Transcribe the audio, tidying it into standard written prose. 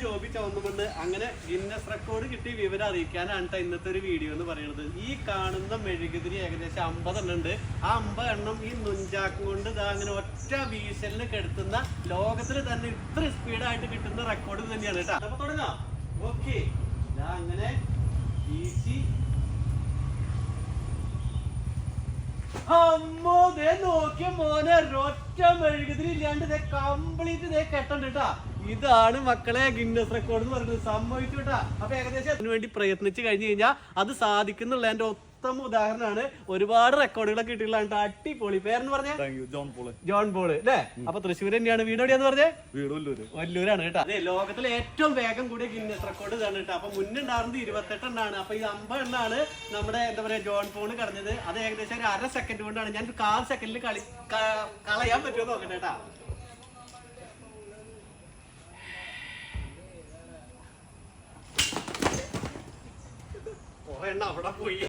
ജോബി ചുവന്നുകൊണ്ട് അങ്ങനെ Guinness record കിട്ടി വിവരം അറിയിക്കാനാണ് ഇന്നത്തെ ഒരു വീഡിയോ എന്ന് പറയുന്നത്. ഈ കാണുന്ന മെഴുകുതിരി ഏകദേശം 50 എണ്ണം ഉണ്ട്. ആ 50 എണ്ണം ഈ നുഞ്ചാക്കും കൊണ്ട് ഇതാ അങ്ങനെ ഒറ്റ വീശലിന് കെടുത്തുന്ന ലോകത്തിൽ തന്നെ ഇത്ര സ്പീഡായിട്ട് കിട്ടുന്ന റെക്കോർഡ് തന്നെയാണ് കേട്ടോ. അപ്പൊ തുടങ്ങാം. ഓക്കെ, അങ്ങനെ വീശി അമ്മോ ദേ നോക്കിയ മോനെ ഒറ്റ മെഴുകുതിരി ഇല്ലാണ്ട് ഇതേ കംപ്ലീറ്റ് ഇതേ കെട്ടണ്ട് കേട്ടാ. ഇതാണ് മക്കളെ ഗിന്നസ് റെക്കോർഡ് എന്ന് പറയുന്നത്. സംഭവിച്ചു കേട്ടാ. അപ്പൊ ഏകദേശം അതിനു വേണ്ടി പ്രയത്നിച്ച് കഴിഞ്ഞു കഴിഞ്ഞാൽ അത് സാധിക്കുന്നുള്ള എന്റെ ഉത്തമ ഉദാഹരണമാണ്. ഒരുപാട് റെക്കോർഡുകളൊക്കെ കിട്ടിയിട്ടുള്ള അടിപൊളി. പേരെന്ന് പറഞ്ഞേ ജോൺ പോള് അല്ലേ? അപ്പൊ തൃശ്ശൂർ തന്നെയാണ്. വീട് എവിടെയാന്ന് പറഞ്ഞേ? വല്ലൂരാണ് കേട്ടോ. അതെ, ലോകത്തിലെ ഏറ്റവും വേഗം കൂടിയ ഗിന്നസ് റെക്കോർഡ് ഇതാണ് കേട്ടോ. അപ്പൊ മുന്നുണ്ടായിരുന്നത് 28 എണ്ണാണ്. അപ്പൊ ഈ 50 എണ്ണാണ് നമ്മുടെ എന്താ പറയാ ജോൺ പോള് കടഞ്ഞത്. അത് ഏകദേശം ഒരു 1/2 സെക്കൻഡ് കൊണ്ടാണ്. ഞാൻ 1/4 സെക്കൻഡിൽ കളയാൻ പറ്റുമോ നോക്കട്ടെ കേട്ടാ. എണ്ണ അവിടെ പോയി.